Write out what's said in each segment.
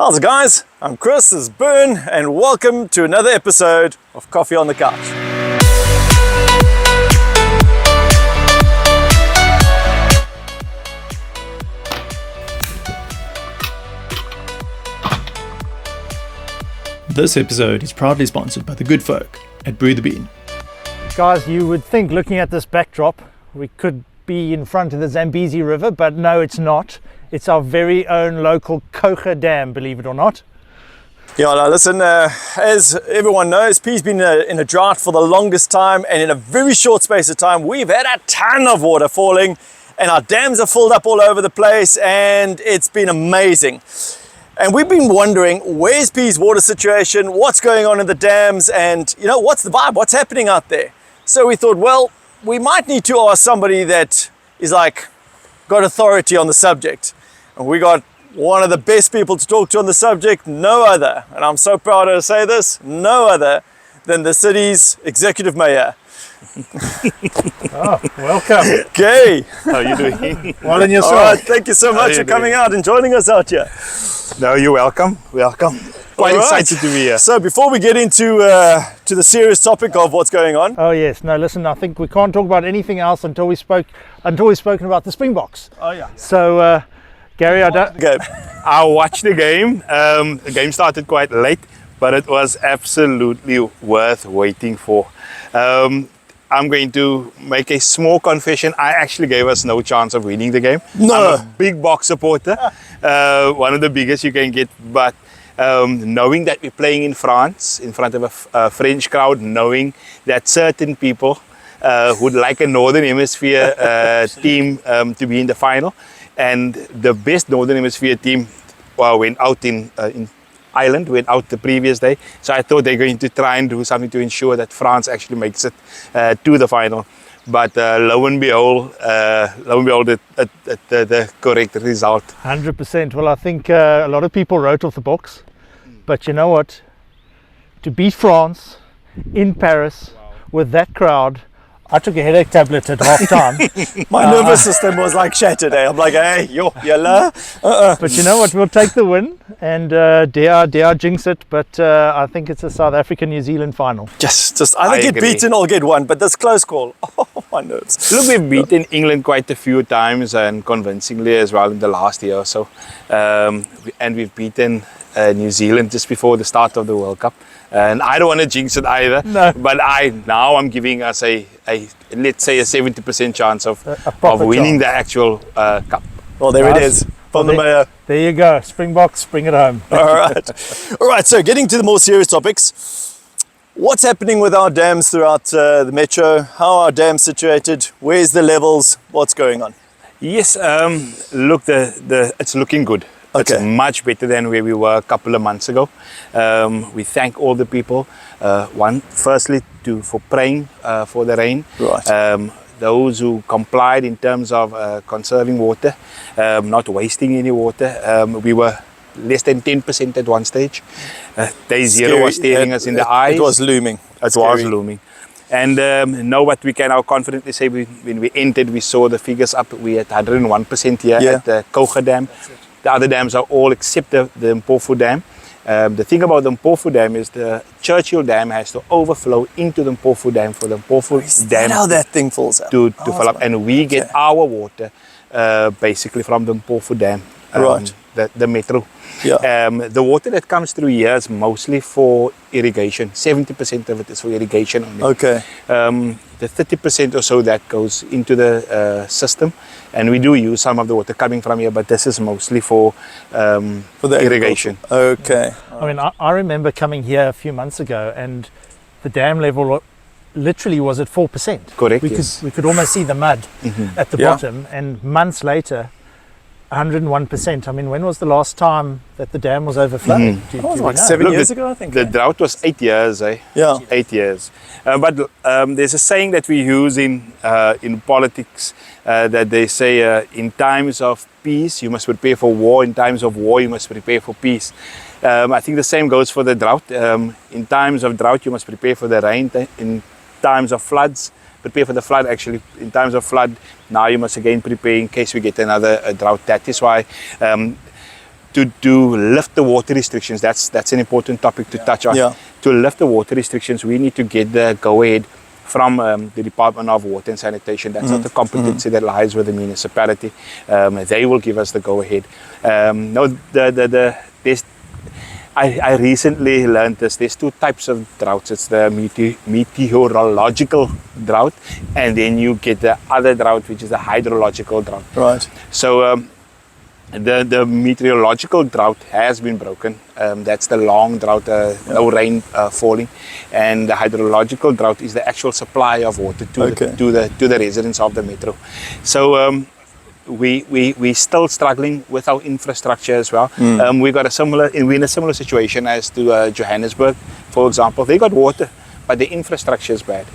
How's it, guys? I'm Chris, this is Bern, and welcome to another episode of Coffee on the Couch. This episode is proudly sponsored by the good folk at Brew the Bean. Guys, you would think looking at this backdrop we could be in front of the Zambezi River, but no, it's not. It's our very own local Coega Dam, believe it or not. Yeah, now listen, as everyone knows, Pea's been in a drought for the longest time, and in a very short space of time we've had a ton of water falling and our dams are filled up all over the place, and it's been amazing. And we've been wondering, where's Pea's water situation, what's going on in the dams, and you know, what's the vibe, what's happening out there? So we thought, well, we might need to ask somebody that is like got authority on the subject. And we got one of the best people to talk to on the subject, no other, and I'm so proud to say this, no other than the city's executive mayor. Oh, welcome. Okay. How are you doing? Well, and yourself. All right, thank you so much for coming out and joining us out here. No, you're welcome. Welcome. Quite All right. excited to be here. So before we get into to the serious topic of what's going on, Oh yes, no, listen, I think we can't talk about anything else until we've spoken about the Springboks. oh yeah, So, Gary, I don't... okay. I watched the game. The game started quite late, but it was absolutely worth waiting for. I'm going to make a small confession. I actually gave us no chance of winning the game. No. I'm a big Boks supporter, one of the biggest you can get, but knowing that we're playing in France, in front of a French crowd, knowing that certain people would like a Northern Hemisphere team to be in the final, and the best Northern Hemisphere team went out in Ireland, went out the previous day. So I thought they're going to try and do something to ensure that France actually makes it to the final. But lo and behold, the correct result. 100%. Well, I think a lot of people wrote off the Boks, but you know what? To beat France in Paris with that crowd, I took a headache tablet at half time. My nervous system was like shattered. I'm like, hey, yo, yalla. But you know what? We'll take the win, and dare jinx it. But I think it's a South African-New Zealand final. Just either I get agree. beaten or get one, but this close call, oh, my nerves. Look, we've beaten England quite a few times and convincingly as well in the last year or so. And we've beaten New Zealand just before the start of the World Cup. And I don't want to jinx it either, No. but I'm giving us a let's say a 70% chance of proper winning chance. the actual cup. Well, there it Nice. is from the mayor. There you go. Springboks, bring it home. All right. So getting to the more serious topics, what's happening with our dams throughout the metro? How are our dams situated? Where's the levels? What's going on? Yes, look, it's looking good. Okay. It's much better than where we were a couple of months ago. We thank all the people. Firstly, for praying for the rain. Right. Those who complied in terms of conserving water, not wasting any water. We were less than 10% at one stage. Day zero was staring us in the eyes. It was looming. It was looming. And know what we can now confidently say, when we entered, we saw the figures up. We had 101% here at the Coega Dam. The other dams are all except the Mpofu Dam. The thing about the Mpofu Dam is the Churchill Dam has to overflow into the Mpofu Dam for the Mpofu Is Dam that how that thing falls out? to fill up. And we get our water basically from the Mpofu Dam, Right. the metro. Yeah. The water that comes through here is mostly for irrigation. 70% of it is for irrigation only. Okay. The 30% or so that goes into the system, and we do use some of the water coming from here, but this is mostly for For the irrigation. Okay. I mean, I remember coming here a few months ago, and the dam level literally was at 4%. Correct, We yes. could almost see the mud at the Yeah. bottom, and months later, 101%. I mean, when was the last time that the dam was overflowing? Do That was we like know? 7 Look, years ago, I think. The drought was 8 years, eh? Yeah. 8 years. But there's a saying that we use in politics that they say, in times of peace, you must prepare for war. In times of war, you must prepare for peace. I think the same goes for the drought. In times of drought, you must prepare for the rain. In times of floods, prepare for the flood. Actually, in times of flood, now you must again prepare in case we get another drought. That is why to lift the water restrictions, that's an important topic to touch on. Yeah. To lift the water restrictions, we need to get the go-ahead from the Department of Water and Sanitation. That's not the competency that lies with the municipality. They will give us the go-ahead. No, there's I recently learned this. There's two types of droughts. It's the meteorological drought, and then you get the other drought, which is the hydrological drought. Right. So the meteorological drought has been broken. That's the long drought, no rain falling, and the hydrological drought is the actual supply of water to the residents of the metro. So we still struggling with our infrastructure as well. We're in a similar situation as to Johannesburg, for example. They got water, but the infrastructure is bad.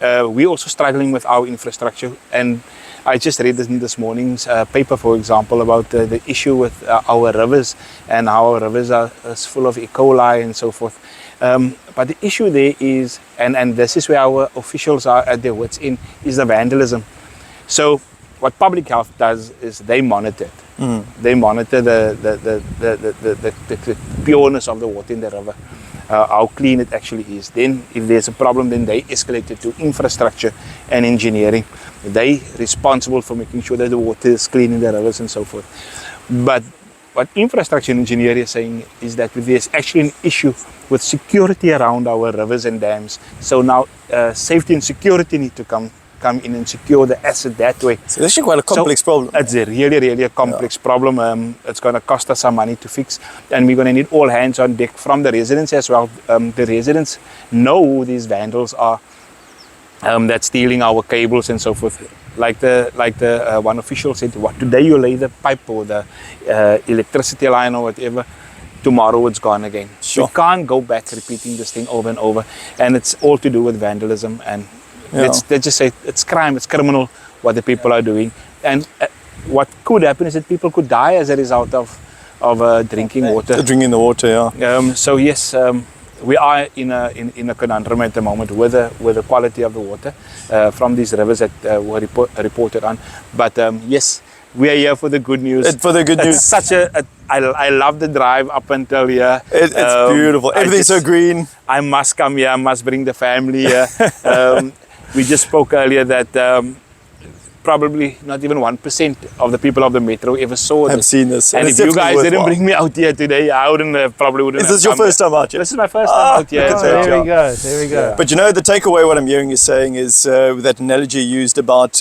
We're also struggling with our infrastructure, and I just read this morning's paper, for example, about the issue with our rivers, and how our rivers are full of E. coli and so forth. But the issue there is, and this is where our officials are at their wits' end, is the vandalism. So what public health does is they monitor it. They monitor the pureness of the water in the river, how clean it actually is. Then if there's a problem, then they escalate it to infrastructure and engineering. They responsible for making sure that the water is clean in the rivers and so forth. But what infrastructure and engineering is saying is that there's actually an issue with security around our rivers and dams. So now safety and security need to come in and secure the asset that way. So this is quite a complex problem. It's a really a complex problem. It's going to cost us some money to fix, and we're going to need all hands on deck from the residents as well. The residents know who these vandals are that's stealing our cables and so forth. Like the one official said, what today you lay the pipe or the electricity line or whatever, tomorrow it's gone again. Sure. We can't go back repeating this thing over and over, and it's all to do with vandalism. And let's just say it's crime, it's criminal what the people are doing. And what could happen is that people could die as a result of drinking water. Drinking the water, yeah. So yes, we are in a conundrum at the moment with the quality of the water from these rivers that were reported on. But yes, we are here for the good news. For the good news. It's such I love the drive up until here. It's beautiful. Everything's so green. I must come here. I must bring the family here. We just spoke earlier that probably not even 1% of the people of the metro ever saw this. I've seen this. And if you guys didn't bring me out here today, I probably wouldn't Is have this your come first here. time out here? This is my first time out here. There we go. There we go. But you know, the takeaway, what I'm hearing you saying is that analogy you used about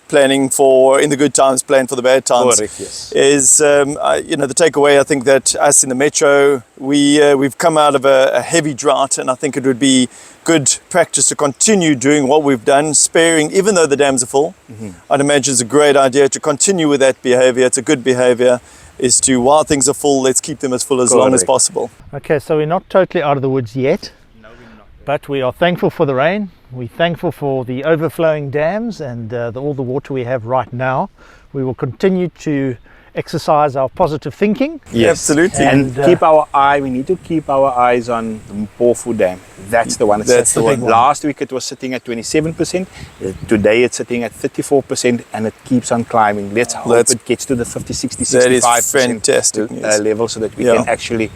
planning for, in the good times, plan for the bad times. Correct, yes. Is, you know, the takeaway, I think that us in the metro, we've come out of a heavy drought, and I think it would be good practice to continue doing what we've done, sparing, even though the dams are full. I'd imagine it's a great idea to continue with that behavior. It's a good behavior, is to, while things are full, let's keep them as full as long as possible. Okay, so we're not totally out of the woods yet. No, we're not. But we are thankful for the rain. We're thankful for the overflowing dams and all the water we have right now. We will continue to exercise our positive thinking. Yes. Absolutely. And we need to keep our eyes on the Mpofu Dam. That's the one. That's the one. Last week it was sitting at 27%. Today it's sitting at 34%, and it keeps on climbing. Let's hope it gets to the 50, 60, 65% That is fantastic news. level, so that we can actually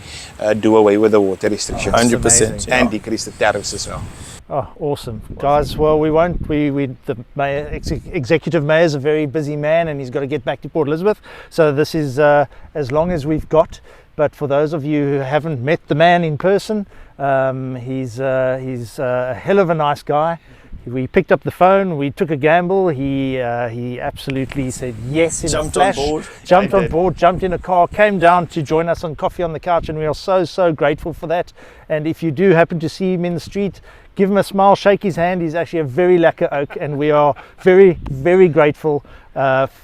do away with the water restrictions. 100%. And decrease the tariffs as well. Oh, awesome. Guys, well, the mayor, executive mayor is a very busy man, and he's got to get back to Port Elizabeth. So this is as long as we've got. But for those of you who haven't met the man in person, he's a hell of a nice guy. We picked up the phone, we took a gamble. He absolutely said yes in a flash. Jumped on board, jumped in a car, came down to join us on Coffee on the Couch, and we are so grateful for that. And if you do happen to see him in the street, give him a smile, shake his hand. He's actually a very lacquer oak, and we are very grateful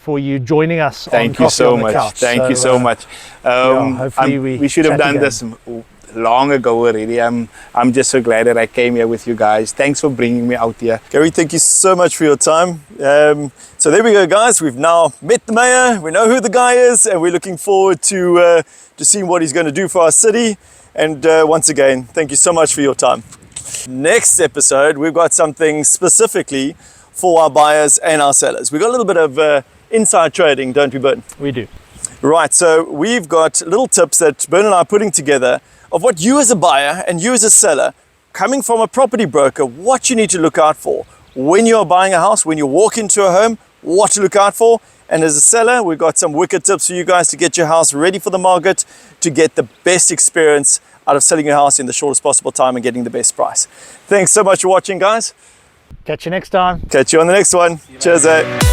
for you joining us. Thank you so much. Thank you so much. Hopefully we should have done this long ago already. I'm just so glad that I came here with you guys. Thanks for bringing me out here. Gary, thank you so much for your time. So there we go, guys. We've now met the mayor. We know who the guy is, and we're looking forward to seeing what he's going to do for our city. And once again, thank you so much for your time. Next episode, we've got something specifically for our buyers and our sellers. We've got a little bit of inside trading, don't we, Burton? We do. Right, so we've got little tips that Bern and I are putting together of what you as a buyer and you as a seller, coming from a property broker, what you need to look out for when you're buying a house, when you walk into a home, what to look out for. And as a seller, we've got some wicked tips for you guys to get your house ready for the market, to get the best experience out of selling your house in the shortest possible time and getting the best price. Thanks so much for watching, guys. Catch you next time. Catch you on the next one. Cheers, eh?